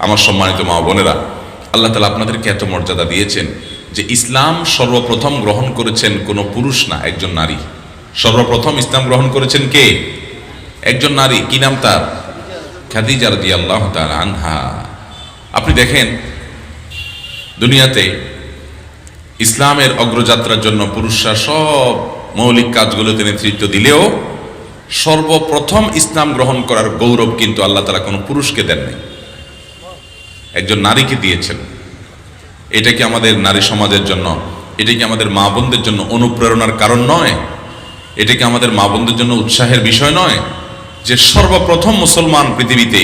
আমার সম্মানিত মা বোনেরা, আল্লাহ তাআলা আপনাদেরকে এত মর্যাদা দিয়েছেন যে ইসলাম সর্বপ্রথম গ্রহণ করেছেন কোনো পুরুষ না, একজন নারী। সর্বপ্রথম ইসলাম গ্রহণ করেছেন কে? একজন নারী। কি নাম তার? খাদিজা রাদিয়াল্লাহু তাআলা আনহা। আপনি দেখেন, দুনিয়াতে ইসলামের অগ্রযাত্রার জন্য পুরুষরা সব মৌলিক কাজগুলোতে নেতৃত্ব দিলেও সর্বপ্রথম ইসলাম গ্রহণ করার গৌরব কিন্তু আল্লাহ তাআলা কোনো পুরুষকে দেননি, একজন নারীকে দিয়েছেন। এটা কি আমাদের নারী সমাজের জন্য, এটা কি আমাদের মা বোনদের জন্য অনুপ্রেরণার কারণ নয়? এটা কি আমাদের মা বোনদের জন্য উৎসাহের বিষয় নয় যে সর্বপ্রথম মুসলমান পৃথিবীতে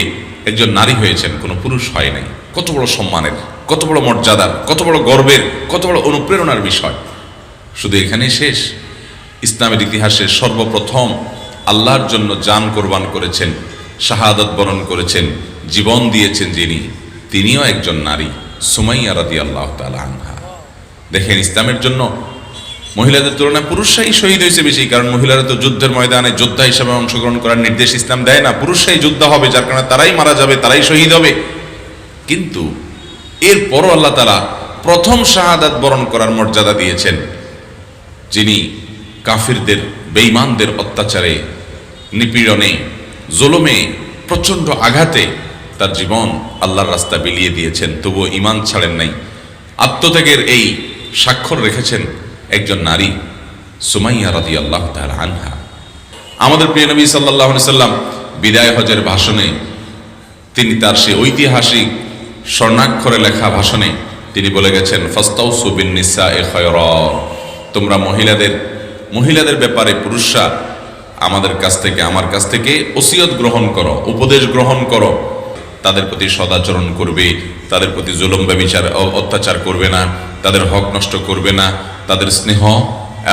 একজন নারী হয়েছেন, কোনো পুরুষ হয় নাই? কত বড় সম্মানের, কত বড় মর্যাদার, কত বড় গর্বের, কত বড় অনুপ্রেরণার বিষয়। শুধু এখানেই শেষ? ইসলামের ইতিহাসে সর্বপ্রথম আল্লাহর জন্য জান কোরবান করেছেন, শাহাদাত বরণ করেছেন, জীবন দিয়েছেন যিনি, তিনিও একজন নারী, সুমাইয়া রাদিয়াল্লাহু তাআলা আনহা। দেখেন, ইসলামের জন্য মহিলাদের তুলনায় পুরুষরাই শহীদ হয়েছে বেশি, কারণ মহিলারা তো যুদ্ধের ময়দানে যোদ্ধা হিসেবে অংশগ্রহণ করার নির্দেশ ইসলাম দেয় না। পুরুষরাই যোদ্ধা হবে, যার কারণে তারাই মারা যাবে, তারাই শহীদ হবে। কিন্তু এরপরও আল্লাহ তাআলা প্রথম শাহাদাত বরণ করার মর্যাদা দিয়েছেন যিনি কাফিরদের, বেঈমানদের অত্যাচারে, নিপীড়নে, জুলুমে, প্রচণ্ড আঘাতে তার জীবন আল্লাহর রাস্তা বিলিয়ে দিয়েছেন, তবুও ঈমান ছাড়েন নাই। আত্মত্যাগের এই স্বাক্ষর রেখেছেন একজন নারী, সুমাইয়া রাদিয়াল্লাহু তাআলা আনহা। আমাদের প্রিয় নবী সাল্লাল্লাহু আলাইহি সাল্লাম বিদায় হজের ভাষণে তিনি তার সেই ঐতিহাসিক স্বর্ণাক্ষরে লেখা ভাষণে তিনি বলে গেছেন, ফাস্তাউসু বিন-নিসাኢ খায়রা, তোমরা মহিলাদের ব্যাপারে পুরুষরা আমাদের কাছ থেকে, আমার কাছ থেকে ওসিয়ত গ্রহণ করো, উপদেশ গ্রহণ করো। তাদের প্রতি সদাচরণ করবে, তাদের প্রতি জুলুম ব্যভিচার অত্যাচার করবে না, তাদের হক নষ্ট করবে না, তাদের স্নেহ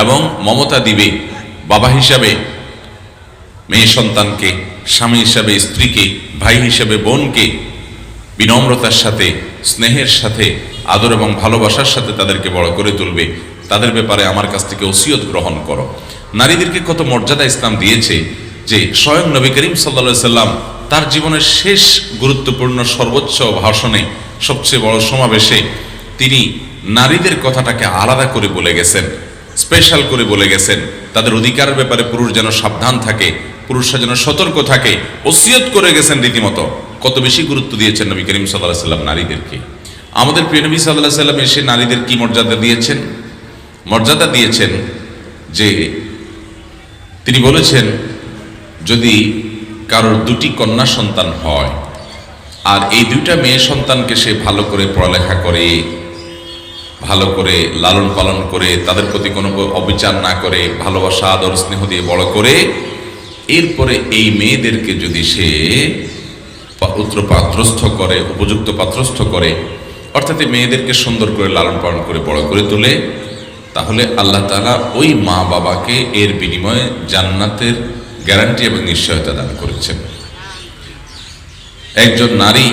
এবং মমতা দিবে। বাবা হিসাবে মেয়ে সন্তানকে, স্বামী হিসাবে স্ত্রীকে, ভাই হিসাবে বোনকে বিনম্রতার সাথে, স্নেহের সাথে, আদর এবং ভালোবাসার সাথে তাদেরকে বড় করে তুলবে। তাদের ব্যাপারে আমার কাছ থেকে ওসিয়ত গ্রহণ করো। নারীদেরকে কত মর্যাদা ইসলাম দিয়েছে যে স্বয়ং নবী করিম সাল্লাল্লাহু আলাইহি সাল্লাম তার জীবনের শেষ গুরুত্বপূর্ণ সর্বোচ্চ ভাষণে, সবচেয়ে বড় সমাবেশে তিনি নারীদের কথাটাকে আলাদা করে বলে গেছেন, স্পেশাল করে বলে গেছেন। তাদের অধিকারের ব্যাপারে পুরুষ যেন সাবধান থাকে, পুরুষরা যেন সতর্ক থাকে, ওসিয়ত করে গেছেন রীতিমতো। কত বেশি গুরুত্ব দিয়েছেন নবী করিম সাল্লাল্লাহু আলাইহি সাল্লাম নারীদেরকে। আমাদের প্রিয় নবী সাল্লাল্লাহু আলাইহি সাল্লাম এসে নারীদের কি মর্যাদা দিয়েছেন? মর্যাদা দিয়েছেন যে তিনি বলেছেন, যদি কারোর দুটি কন্যা সন্তান হয় আর এই দুইটা মেয়ে সন্তানকে সে ভালো করে পড়ালেখা করে, ভালো করে লালন পালন করে, তাদের প্রতি কোনো অবিচার না করে, ভালোবাসা, আদর, স্নেহ দিয়ে বড় করে, এরপরে এই মেয়েদেরকে যদি সে পাত্রস্থ করে, উপযুক্ত পাত্রস্থ করে, অর্থাৎ এই মেয়েদেরকে সুন্দর করে লালন পালন করে বড় করে তোলে, তাহলে আল্লাহ তাআলা ওই মা বাবাকে এর বিনিময়ে জান্নাতের গ্যারান্টি এবং নিশ্চয়তা দান করেছেন। একজন নারী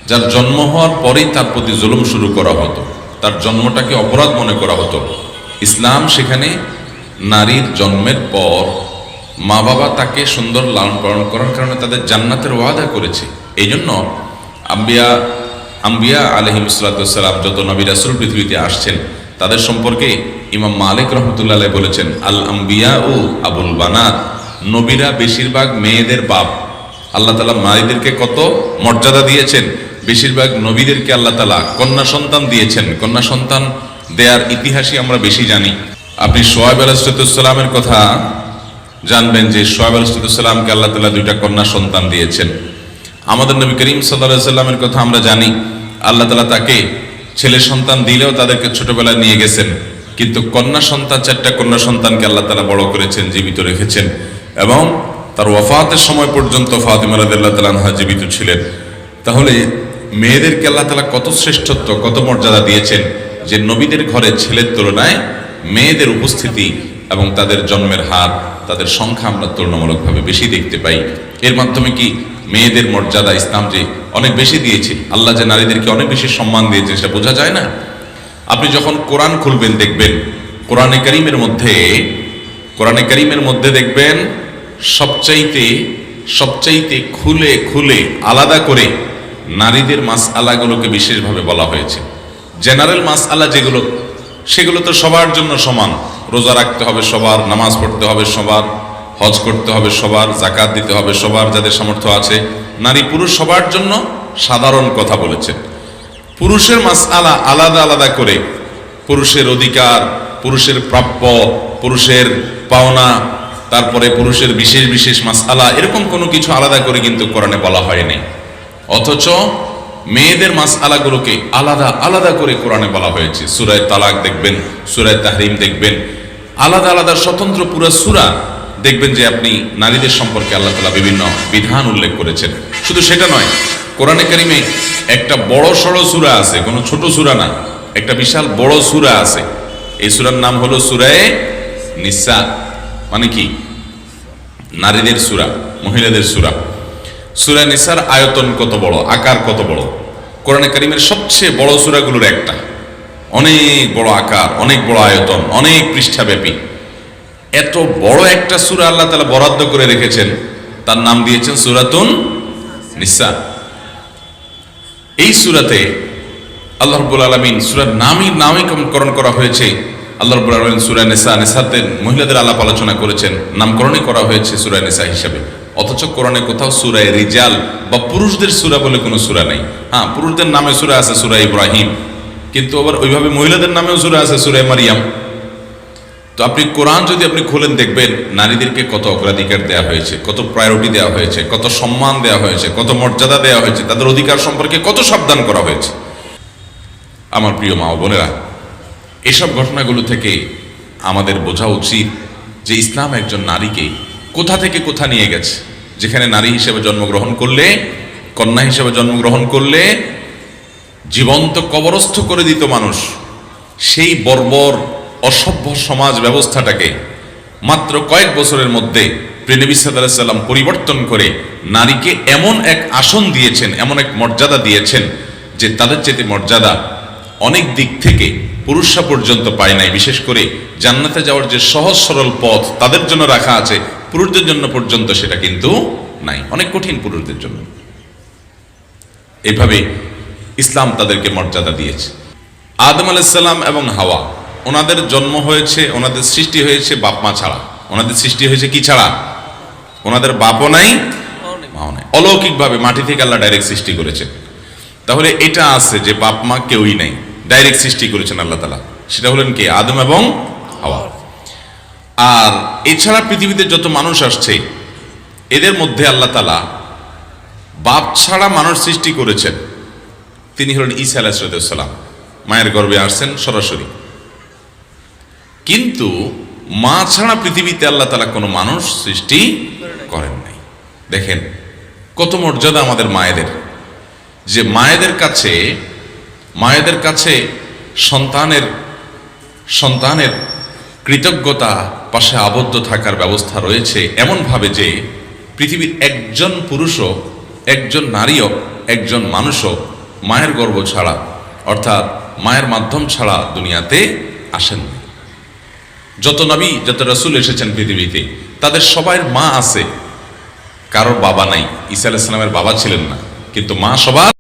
যার জন্ম হওয়ার পরেই তার প্রতি জুলুম শুরু করা হতো, তার জন্মটাকে অপরাধ মনে করা হতো, ইসলাম সেখানে নারীর জন্মের পর মা বাবা তাকে সুন্দর লালন পালন করার কারণে তাদের জান্নাতের ওয়াদা করেছে। এই জন্য আম্বিয়া আলাইহিস সালাম, যত নবী রাসূল পৃথিবীতে আসছেন, তাদের সম্পর্কে ইমাম মালিক রহমতুল্লাহ আলাইহি বলেছেন, আল আম্বিয়া ও আবুল বানাত, নবীরা বেশিরভাগ মেয়েদের বাপ। আল্লাহ তাআলা নারীদেরকে কত মর্যাদা দিয়েছেন। বেশিরভাগ নবীদেরকে আল্লাহ তাআলা কন্যা সন্তান দিয়েছেন। কন্যা সন্তান দেয়ার ইতিহাসই আমরা বেশি জানি। আপনি শুআয়ব আলাইহিস সালামের কথা জানবেন যে শুআয়ব আলাইহিস সালামকে আল্লাহ তাআলা দুইটা কন্যা সন্তান দিয়েছেন। আমাদের নবী করিম সাল্লাল্লাহু আলাইহি সাল্লামের কথা আমরা জানি, আল্লাহ তাআলা তাকে ছেলে সন্তান দিলেও তাদেরকে ছোটবেলায় নিয়ে গেছেন, কিন্তু কন্যা সন্তান, 4টা কন্যা সন্তানকে আল্লাহ তাআলা বড় করেছেন, জীবিত রেখেছেন, এবং তার ওয়াফাতের সময় পর্যন্ত ফাতিমা রাদিয়াল্লাহু তাআলা আনহা জীবিত ছিলেন। তাহলে মেয়েদেরকে আল্লাহ তাআলা কত শ্রেষ্ঠত্ব, কত মর্যাদা দিয়েছেন যে নবীদের ঘরে ছেলের তুলনায় মেয়েদের উপস্থিতি এবং তাদের জন্মের হার, তাদের সংখ্যা আমরা তুলনামূলকভাবে বেশি দেখতে পাই। এর মাধ্যমে কি মেয়েদের মর্যাদা ইসলাম যে অনেক বেশি দিয়েছে, আল্লাহ যে নারীদেরকে অনেক বেশি সম্মান দিয়েছে, সেটা বোঝা যায় না। আপনি যখন কোরআন খুলবেন দেখবেন, কোরআনে কারীমের মধ্যে দেখবেন সবচাইতে খুলে আলাদা করে নারীদের মাসআলাগুলোকে বিশেষভাবে বলা হয়েছে। জেনারেল মাসআলা যেগুলো, সেগুলো তো সবার জন্য সমান। রোজা রাখতে হবে সবার, নামাজ পড়তে হবে সবার, হজ করতে হবে সবার, যাকাত দিতে হবে সবার, যাদের সামর্থ্য আছে। নারী পুরুষ সবার জন্য সাধারণ কথা বলেছেন। পুরুষের মাসআলা আলাদা আলাদা করে, পুরুষের অধিকার, পুরুষের প্রাপ্য, পুরুষের পাওনা, তারপরে পুরুষের বিশেষ বিশেষ মাসআলা, এরকম কোনো কিছু আলাদা করে কিন্তু কোরআনে বলা হয়নি। অথচ মেয়েদের মাসআলাগুলোকে আলাদা আলাদা করে কোরআনে বলা হয়েছে। সূরা তালাক দেখবেন, সূরা তাহরিম দেখবেন, আলাদা আলাদা স্বতন্ত্র পুরো সূরা দেখবেন যে আপনি নারীদের সম্পর্কে আল্লাহ তাআলা বিভিন্ন বিধান উল্লেখ করেছেন। শুধু সেটা নয়, কোরআনে কারিমে একটা বড় সড়ো সূরা আছে, কোনো ছোট সূরা না, একটা বিশাল বড় সূরা আছে। এই সূরার নাম হলো সূরা নিসা। মানে কি? নারীদের সূরা, মহিলাদের সূরা। সূরা নিসার আয়তন কত বড়, আকার কত বড়! কোরআনে কারিমের সবচেয়ে বড় সূরাগুলোর একটা, অনেক বড় আকার, অনেক বড় আয়তন, অনেক পৃষ্ঠাব্যাপী। এত বড় একটা সূরা আল্লাহ তাআলা বরাদ্দ করে রেখেছেন, তার নাম দিয়েছেন সূরাতুন নিসা। এই সূরাতে আল্লাহ রাব্বুল আলামিন, সূরার নামকরণ করা হয়েছে আল্লাহ রাব্বুল আলামিন সূরা নিসা, নিসাতে মহিলাদের আলাপ আলোচনা করেছেন, নামকরণই করা হয়েছে সূরা নিসা হিসাবে। অথচ কোরআনে কোথাও সূরা রিজাল বা পুরুষদের সূরা বলে কোনো সূরা নাই। হ্যাঁ, পুরুষদের নামে সূরা আছে সূরা ইব্রাহিম, কিন্তু আবার ওইভাবে মহিলাদের নামেও সূরা আছে সূরা মারিয়াম। তো আপনি কোরআন যদি আপনি খোলেন, দেখবেন নারীদেরকে কত অগ্রাধিকার দেওয়া হয়েছে, কত প্রায়োরিটি দেওয়া হয়েছে, কত সম্মান দেওয়া হয়েছে, কত মর্যাদা দেওয়া হয়েছে, তাদের অধিকার সম্পর্কে কত সাবধান করা হয়েছে। আমার প্রিয় মা ও বোনেরা, এসব ঘটনাগুলো থেকে আমাদের বোঝা উচিত যে ইসলাম একজন নারীকে কোথা থেকে কোথা নিয়ে গেছে। যেখানে নারী হিসেবে জন্মগ্রহণ করলে, কন্যা হিসেবে জন্মগ্রহণ করলে জীবন্ত কবরস্থ করে দিত মানুষ, সেই বর্বর অসভ্য সমাজ ব্যবস্থাটাকে মাত্র কয়েক বছরের মধ্যে প্রিয় নবী সাল্লাল্লাহু আলাইহি ওয়াসাল্লাম পরিবর্তন করে নারীকে এমন এক আসন দিয়েছেন, এমন এক মর্যাদা দিয়েছেন যে তাদের চেয়ে মর্যাদা অনেক দিক থেকে পুরুষরা পর্যন্ত পায় নাই। বিশেষ করে জান্নাতে যাওয়ার যে সহজ সরল পথ তাদের জন্য রাখা আছে, পুরুষদের জন্য পর্যন্ত সেটা কিন্তু নাই, অনেক কঠিন পুরুষদের জন্য। এভাবে ইসলাম তাদেরকে মর্যাদা দিয়েছে। আদম আলাইহিস সালাম এবং হাওয়া, ওনাদের জন্ম হয়েছে, ওনাদের সৃষ্টি হয়েছে বাপ মা ছাড়া। ওনাদের সৃষ্টি হয়েছে কি ছাড়া? ওনাদের বাপও নাই, মাও নাই। অলৌকিকভাবে মাটি থেকে আল্লাহ ডাইরেক্ট সৃষ্টি করেছেন। তাহলে এটা আছে যে বাপ মা কেউই নাই, ডাইরেক্ট সৃষ্টি করেছেন আল্লাহ তাআলা। সেটা হলেন কে? আদম এবং হাওয়া। আর এছাড়া পৃথিবীতে যত মানুষ আসছে, এদের মধ্যে আল্লাহ তাআলা বাপ ছাড়া মানুষ সৃষ্টি করেছেন। তিনি হলেন ঈসা আলাইহিস সালাম, মায়ের গর্ভে আসছেন সরাসরি। কিন্তু মা ছাড়া পৃথিবীতে আল্লাহ তাআলা কোনো মানুষ সৃষ্টি করেন নাই। দেখেন কত মর্যাদা আমাদের মায়েদের, যে মায়েদের কাছে সন্তানের কৃতজ্ঞতা পাশে আবদ্ধ থাকার ব্যবস্থা রয়েছে এমনভাবে যে পৃথিবীর একজন পুরুষও, একজন নারীও, একজন মানুষও মায়ের গর্ভ ছাড়া, অর্থাৎ মায়ের মাধ্যম ছাড়া দুনিয়াতে আসেন। যত নবী, যত রাসূল এসেছেন পৃথিবীতে, তাদের সবার মা আছে, কারোর বাবা নাই। ঈসা আলাইহিস সালামের বাবা ছিলেন না, কিন্তু মা সবার